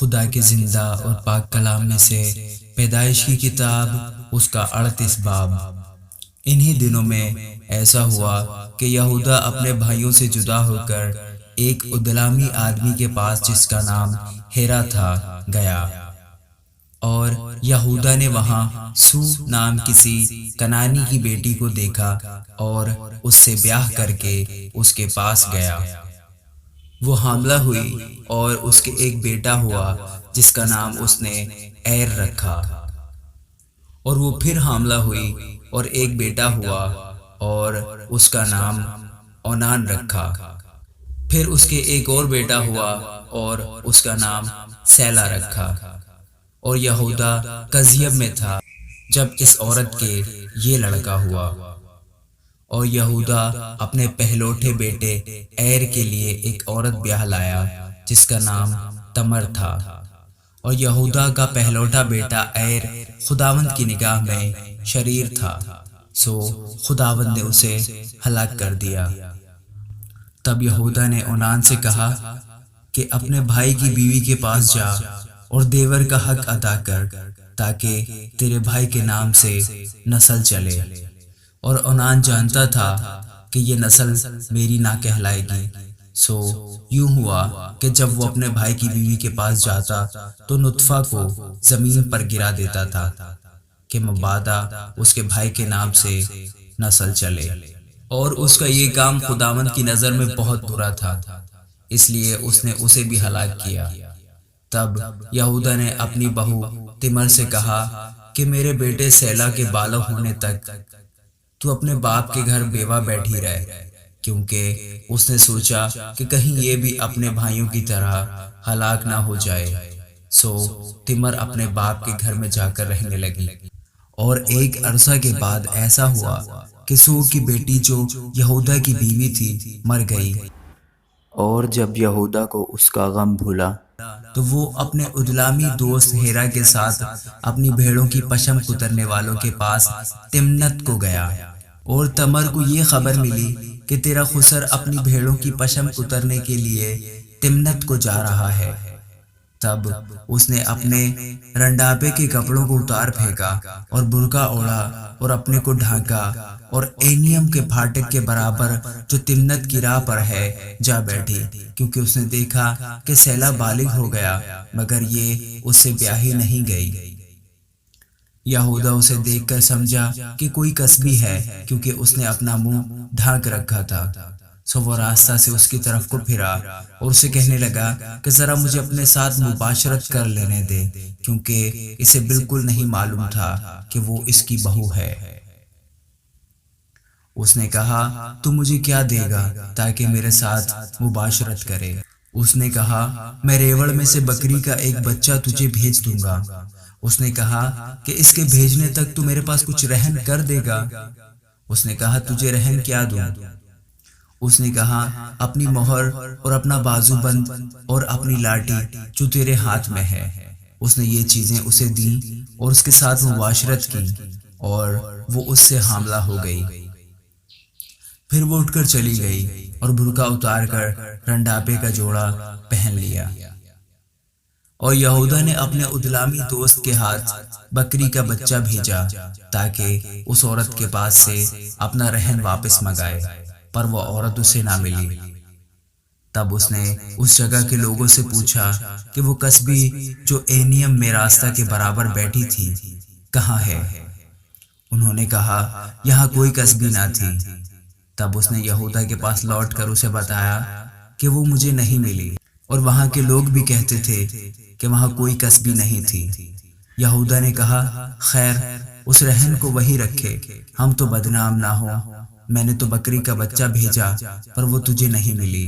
خدا کے زندہ اور پاک کلام میں سے پیدائش کی کتاب اس کا 38 باب۔ انہی دنوں میں ایسا ہوا کہ یہودا اپنے بھائیوں سے جدا ہو کر ایک ادلامی آدمی کے پاس جس کا نام ہیرا تھا گیا، اور یہودا نے وہاں سو نام کسی کنانی کی بیٹی کو دیکھا اور اس سے بیاہ کر کے اس کے پاس گیا۔ وہ حاملہ ہوئی اور اس کے ایک بیٹا ہوا جس کا نام اس نے ایر رکھا، اور وہ پھر حاملہ ہوئی اور ایک بیٹا ہوا اور اس کا نام اونان رکھا۔ پھر اس کے ایک اور بیٹا ہوا اور اس کا نام سیلا رکھا۔ اور یہودا کزیب میں تھا جب اس عورت کے یہ لڑکا ہوا، اور یہودا اپنے پہلوٹے بیٹے ایر کے لیے ایک عورت بیاہ لایا جس کا نام تمر تھا۔ اور یہودا کا پہلوٹا بیٹا ایر خداوند کی نگاہ میں شریر تھا، سو خداوند نے اسے ہلاک کر دیا۔ تب یہودا نے اونان سے کہا کہ اپنے بھائی کی بیوی کے پاس جا اور دیور کا حق ادا کر، تاکہ تیرے بھائی کے نام سے نسل چلے۔ اور اونان جانتا تھا کہ یہ نسل میری نہ کہلائے گی، سو یوں ہوا کہ جب وہ اپنے بھائی کی بیوی کے پاس جاتا تو نطفہ کو زمین پر گرا دیتا تھا کہ مبادا اس کے بھائی کے نام سے نسل چلے۔ اور اس کا یہ کام خداوند کی نظر میں بہت برا تھا، اس لیے اس نے اسے بھی ہلاک کیا۔ تب یہودا نے اپنی بہو تمر سے کہا کہ میرے بیٹے سیلا کے بالغ ہونے تک تو اپنے باپ کے گھر بیوہ بیٹھی رہے، کیونکہ اس نے سوچا کہ کہیں یہ بھی اپنے بھائیوں کی طرح ہلاک نہ ہو جائے۔ سو تمر اپنے باپ کے گھر میں جا کر رہنے لگی۔ اور ایک عرصہ کے بعد ایسا ہوا کہ سور کی بیٹی جو یہودا کی بیوی تھی مر گئی، اور جب یہودا کو اس کا غم بھولا تو وہ اپنے ادلامی دوست ہیرا کے ساتھ اپنی بھیڑوں کی پشم کترنے والوں کے پاس تمنت کو گیا۔ اور تمر کو یہ خبر ملی کہ تیرا خسر اپنی بھیڑوں کی پشم کترنے کے لیے تمنت کو جا رہا ہے۔ تب اس نے اپنے رنڈاپے کے کپڑوں کو اتار پھینکا اور برقع اوڑھا اور اپنے کو ڈھانکا، اور اینیم کے پھاٹک کے برابر جو تمنت کی راہ پر ہے جا بیٹھی، کیونکہ اس نے دیکھا کہ سیلا بالغ ہو گیا مگر یہ اس سے بیاہی نہیں گئی۔ یہودا اسے دیکھ کر سمجھا کہ کوئی کسبی ہے، کیونکہ اس نے اپنا منہ ڈھانک رکھا تھا۔ سو وہ راستہ سے اس کی طرف کو پھرا اور اسے کہنے لگا کہ ذرا مجھے اپنے ساتھ مباشرت کر لینے دے، کیونکہ اسے بالکل نہیں معلوم تھا کہ وہ اس کی بہو ہے۔ اس نے کہا تو مجھے کیا دے گا تاکہ میرے ساتھ مباشرت کرے؟ اس نے کہا میں ریوڑ میں سے بکری کا ایک بچہ تجھے بھیج دوں گا۔ اس نے کہا کہ اس کے بھیجنے تک تو میرے پاس کچھ رہن کر دے گا؟ اس نے کہا تجھے رہن کیا دوں؟ اس نے کہا اپنی مہر اور اپنا بازو بند اور اپنی لاٹھی جو تیرے ہاتھ میں ہے۔ اس نے یہ چیزیں اسے دیں اور اس کے ساتھ مباشرت کی، اور وہ اس سے حاملہ ہو گئی۔ پھر وہ اٹھ کر چلی گئی اور برقع اتار کر رنڈاپے کا جوڑا پہن لیا۔ اور یہودا نے اپنے ادلامی دوست کے ہاتھ بکری کا بچہ بھیجا تاکہ اس عورت کے پاس سے اپنا رہن واپس منگائے، پر وہ عورت اسے نہ ملی۔ تب اس نے اس جگہ کے لوگوں سے پوچھا کہ وہ کسبی جو اینیم میں راستہ کے برابر بیٹھی تھی کہاں ہے؟ انہوں نے کہا یہاں کوئی کسبی نہ تھی۔ تب اس نے یہودا کے پاس لوٹ کر اسے بتایا کہ وہ مجھے نہیں ملی، اور وہاں کے لوگ بھی کہتے تھے کہ وہاں کوئی کسبی نہیں تھی۔ یہودا نے کہا خیر، اس رہن کو وہی رکھے، ہم تو بدنام نہ ہوں۔ میں نے تو بکری کا بچہ بھیجا پر وہ تجھے نہیں ملی۔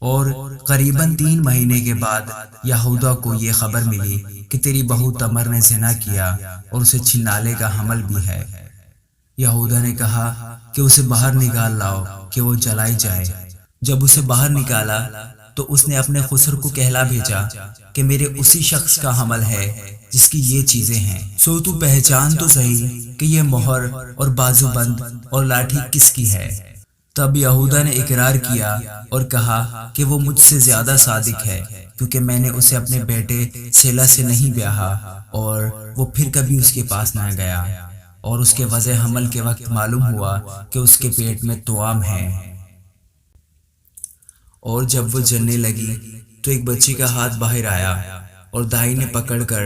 اور قریباً 3 مہینے کے بعد یہودا کو یہ خبر ملی کہ تیری بہو تمر نے زنا کیا اور اسے چھنالے کا حمل بھی ہے۔ یہودا نے کہا کہ اسے باہر نکال لاؤ کہ وہ جلائی جائے۔ جب اسے باہر نکالا تو اس نے اپنے خسر کو کہلا بھیجا کہ میرے اسی شخص کا حمل ہے جس کی یہ چیزیں ہیں، سو تو پہچان تو صحیح کہ یہ مہر اور بازو بند اور لاٹھی کس کی ہے۔ تب یہودا نے اقرار کیا اور کہا کہ وہ مجھ سے زیادہ صادق ہے، کیونکہ میں نے اسے اپنے بیٹے سیلا سے نہیں بیاہا اور وہ پھر کبھی اس کے پاس نہ گیا، اور اس کے وضع حمل کے وقت معلوم ہوا کہ اس کے پیٹ میں توام ہے۔ اور جب وہ جلنے لگی تو ایک بچی کا ہاتھ باہر آیا اور دائی نے پکڑ کر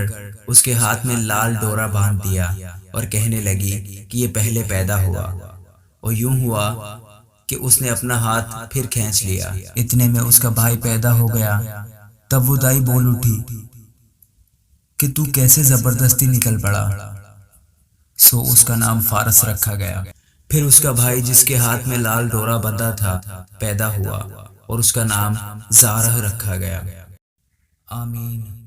اس کے ہاتھ میں لال ڈورا باندھ دیا اور کہنے لگی کہ یہ پہلے پیدا ہوا، اور یوں ہوا کہ اس نے اپنا ہاتھ پھر کھینچ لیا۔ اتنے میں اس کا بھائی پیدا ہو گیا۔ تب وہ دائی بول اٹھی کہ تو کیسے زبردستی نکل پڑا، سو اس کا نام فارس رکھا گیا۔ پھر اس کا بھائی جس کے ہاتھ میں لال ڈورا بندھا تھا پیدا ہوا اور اس کا نام زارہ رکھا گیا۔ آمین۔